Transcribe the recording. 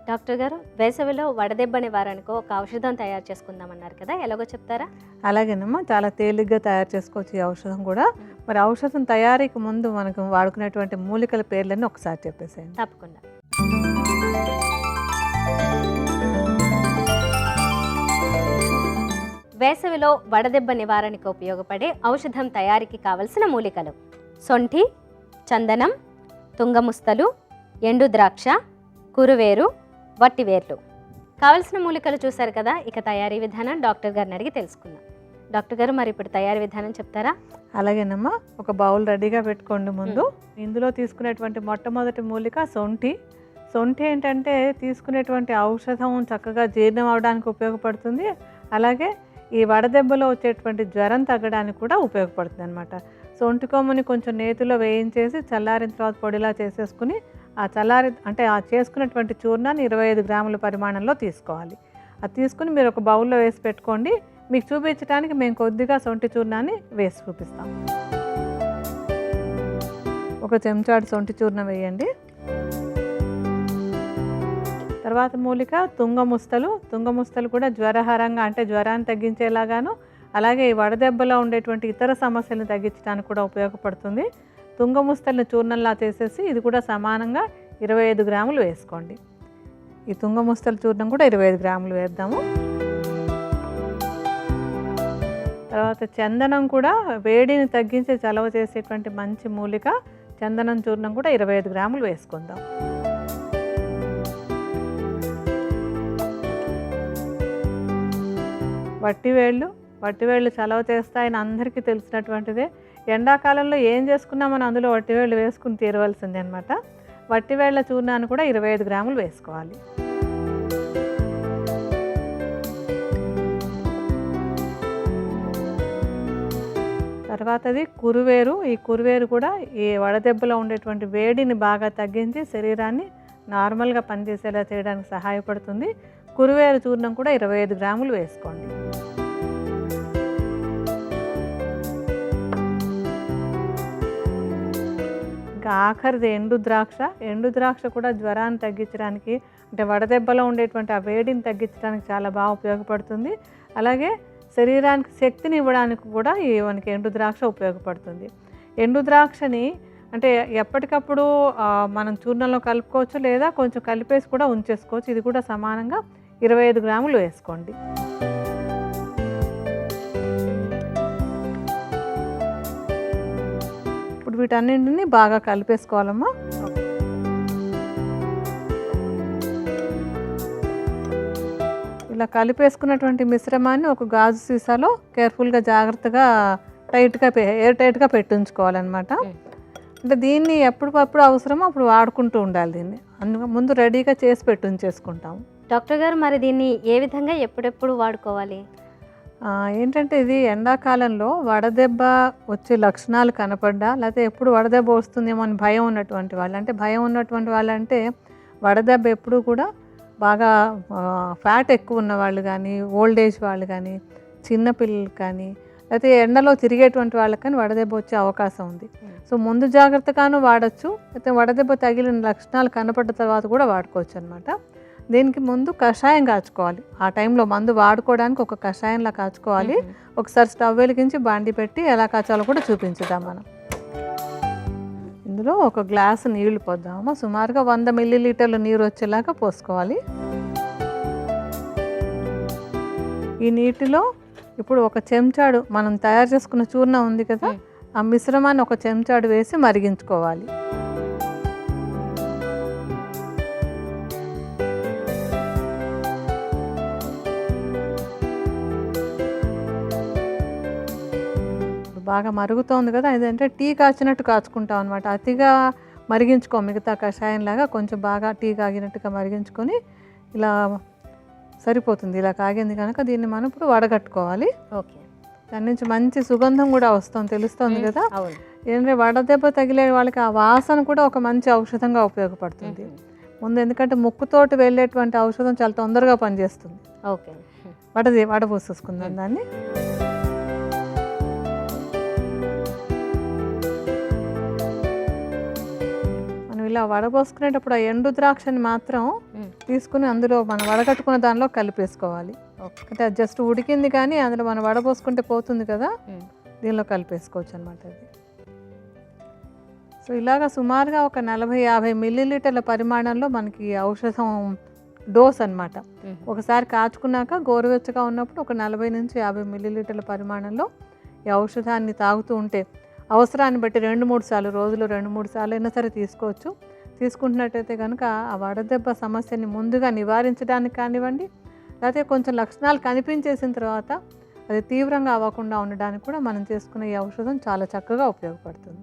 Doctor గారు, వేసవిలో వడదెబ్బ నివారణకు ఒక ఔషధం తయారు చేసుకుందామన్నారు కదా, ఎలాగో చెప్తారా? అలాగేనమ్మా, చాలా తేలిగ్గా తయారు చేసుకోవచ్చు ఈ ఔషధం కూడా. మరి ఔషధం తయారీకి ముందు మనకు వాడుకునేటువంటి మూలికల పేర్లన్నీ ఒకసారి చెప్పేసేయండి. తప్పకుండా. వేసవిలో వడదెబ్బ నివారణకు ఉపయోగపడే ఔషధం తయారీకి కావలసిన మూలికలు: సొంఠి, చందనం, తుంగముస్తలు, ఎండు ద్రాక్ష, కురువేరు, వట్టివేర్లు. కావలసిన మూలికలు చూశారు కదా. ఇక తయారీ విధానం డాక్టర్ గారిని అడిగి తెలుసుకుందాం. డాక్టర్ గారు, మరి ఇప్పుడు తయారీ విధానం చెప్తారా? అలాగేనమ్మా, ఒక బౌల్ రెడీగా పెట్టుకోండి. ముందు ఇందులో తీసుకునేటువంటి మొట్టమొదటి మూలిక సొంఠి. సొంఠి ఏంటంటే తీసుకునేటువంటి ఔషధం చక్కగా జీర్ణం అవడానికి ఉపయోగపడుతుంది. అలాగే ఈ వడదెబ్బలో వచ్చేటువంటి జ్వరం తగ్గడానికి కూడా ఉపయోగపడుతుంది అనమాట. సొంఠి కొమ్ముని కొంచెం నేతిలో వేయించేసి చల్లారిన తర్వాత పొడిలా చేసేసుకుని ఆ చేసుకున్నటువంటి చూర్ణాన్ని 25 గ్రాముల పరిమాణంలో తీసుకోవాలి. అది తీసుకుని మీరు ఒక బౌల్లో వేసి పెట్టుకోండి. మీకు చూపించడానికి మేము కొద్దిగా సొంఠి చూర్ణాన్ని వేసి చూపిస్తాం. ఒక చెంచాడు సొంఠి చూర్ణం వేయండి. తర్వాత మూలిక తుంగముస్తలు. తుంగముస్తలు కూడా జ్వరహరంగా, అంటే జ్వరాన్ని తగ్గించేలాగాను, అలాగే ఈ వడదెబ్బలో ఉండేటువంటి ఇతర సమస్యలను తగ్గించడానికి కూడా ఉపయోగపడుతుంది. తుంగముస్తలను చూర్ణంలా చేసేసి ఇది కూడా సమానంగా 25 గ్రాములు వేసుకోండి. ఈ తుంగముస్తల చూర్ణం కూడా 25 గ్రాములు వేద్దాము. తర్వాత చందనం కూడా వేడిని తగ్గించి చలవ చేసేటువంటి మంచి మూలిక. చందనం చూర్ణం కూడా 25 గ్రాములు వేసుకుందాం. వట్టివేళ్ళు చలవ చేస్తాయని అందరికీ తెలిసినటువంటిదే. ఎండాకాలంలో ఏం చేసుకున్నా మనం అందులో వట్టివేళ్ళు వేసుకుని తీరవలసిందే అనమాట. వట్టివేళ్ల చూర్ణాన్ని కూడా 25 గ్రాములు వేసుకోవాలి. తర్వాతది కురువేరు. ఈ కురువేరు కూడా ఈ వడదెబ్బలో ఉండేటువంటి వేడిని బాగా తగ్గించి శరీరాన్ని నార్మల్గా పనిచేసేలా చేయడానికి సహాయపడుతుంది. కురువేరు చూర్ణం కూడా 25 గ్రాములు వేసుకోండి. ఇంకా ఆఖరిది ఎండు ద్రాక్ష. ఎండు ద్రాక్ష కూడా జ్వరాన్ని తగ్గించడానికి, అంటే వడదెబ్బలో ఉండేటువంటి ఆ వేడిని తగ్గించడానికి చాలా బాగా ఉపయోగపడుతుంది. అలాగే శరీరానికి శక్తిని ఇవ్వడానికి కూడా మనకి ఎండు ద్రాక్ష ఉపయోగపడుతుంది. ఎండు ద్రాక్షని అంటే ఎప్పటికప్పుడు మనం చూర్ణంలో కలుపుకోవచ్చు, లేదా కొంచెం కలిపేసి కూడా ఉంచేసుకోవచ్చు. ఇది కూడా సమానంగా 25 గ్రాములు వేసుకోండి. ఇప్పుడు వీటన్నింటినీ బాగా కలిపేసుకోవాలమ్మా. ఇలా కలిపేసుకున్నటువంటి మిశ్రమాన్ని ఒక గాజు సీసాలో కేర్ఫుల్గా జాగ్రత్తగా ఎయిర్ టైట్గా పెట్టించుకోవాలన్నమాట. అంటే దీన్ని ఎప్పటికప్పుడు అవసరమో అప్పుడు వాడుకుంటూ ఉండాలి. దీన్ని అందుకు ముందు రెడీగా చేసి పెట్టించేసుకుంటాము. డాక్టర్ గారు, మరి దీన్ని ఏ విధంగా ఎప్పుడెప్పుడు వాడుకోవాలి? ఏంటంటే ఇది ఎండాకాలంలో వడదెబ్బ వచ్చే లక్షణాలు కనపడ్డా, లేకపోతే ఎప్పుడు వడదెబ్బ వస్తుందేమో అని భయం ఉన్నటువంటి వాళ్ళు, అంటే వడదెబ్బ ఎప్పుడు కూడా బాగా ఫ్యాట్ ఎక్కువ ఉన్న వాళ్ళు కానీ, ఓల్డ్ ఏజ్ వాళ్ళు కానీ, చిన్నపిల్లలు కానీ, లేకపోతే ఎండలో తిరిగేటువంటి వాళ్ళకి కానీ వడదెబ్బ వచ్చే అవకాశం ఉంది. సో ముందు జాగ్రత్తగాను వాడచ్చు, అయితే వడదెబ్బ తగిలిన లక్షణాలు కనపడ్డ తర్వాత కూడా వాడుకోవచ్చు అనమాట. దీనికి ముందు కషాయం కాచుకోవాలి. ఆ టైంలో మందు వాడుకోవడానికి ఒక కషాయంలా కాచుకోవాలి. ఒకసారి స్టవ్ వెలిగించి బాండి పెట్టి ఎలా కాచాలో కూడా చూపించుదాం మనం. ఇందులో ఒక గ్లాసు నీళ్లు పోద్దామా. సుమారుగా 100 మిల్లీలీటర్ల నీరు వచ్చేలాగా పోసుకోవాలి. ఈ నీటిలో ఇప్పుడు ఒక చెంచాడు మనం తయారు చేసుకున్న చూర్ణం ఉంది కదా, ఆ మిశ్రమాన్ని ఒక చెంచాడు వేసి మరిగించుకోవాలి. బాగా మరుగుతోంది కదా, ఇదంటే టీ కాచినట్టు కాచుకుంటాం అనమాట. అతిగా మరిగించుకో, మిగతా కషాయంలాగా కొంచెం బాగా టీ కాగినట్టుగా మరిగించుకొని ఇలా సరిపోతుంది. ఇలా కాగింది కనుక దీన్ని మనం ఇప్పుడు వడగట్టుకోవాలి. ఓకే. దాని నుంచి మంచి సుగంధం కూడా వస్తుంది, తెలుస్తుంది కదా. ఏంటంటే వడదెబ్బ తగిలే వాళ్ళకి ఆ వాసన కూడా ఒక మంచి ఔషధంగా ఉపయోగపడుతుంది ముందు. ఎందుకంటే ముక్కుతోటి వెళ్ళేటువంటి ఔషధం చాలా తొందరగా పనిచేస్తుంది. ఓకే. వడ పోసేసుకుందాం దాన్ని. ఇలా వడబోసుకునేటప్పుడు ఆ ఎండు ద్రాక్షని మాత్రం మ్మ్. తీసుకుని అందులో మనం వడగట్టుకున్న దానిలో కలిపేసుకోవాలి. ఓకే. అంటే అది జస్ట్ ఉడికింది కానీ అందులో మనం వడబోసుకుంటే పోతుంది కదా, మ్మ్. దీనిలో కలిపేసుకోవచ్చు అనమాట అది. సో ఇలాగా సుమారుగా ఒక 40-50 మిల్లీలీటర్ల పరిమాణంలో మనకి ఔషధం డోస్ అన్నమాట. మ్మ్. ఒకసారి కాచుకున్నాక గోరువెచ్చగా ఉన్నప్పుడు ఒక 40-50 మిల్లీలీటర్ల పరిమాణంలో ఈ ఔషధాన్ని తాగుతూ ఉంటే అవసరాన్ని బట్టి 2-3 సార్లు, రోజులో 2-3 సార్లు అయినా సరే తీసుకోవచ్చు. తీసుకుంటున్నట్టయితే కనుక ఆ వడదెబ్బ సమస్యని ముందుగా నివారించడానికి కానివ్వండి, లేకపోతే కొంచెం లక్షణాలు కనిపించేసిన తర్వాత అది తీవ్రంగా అవ్వకుండా ఉండడానికి కూడా మనం చేసుకునే ఈ ఔషధం చాలా చక్కగా ఉపయోగపడుతుంది.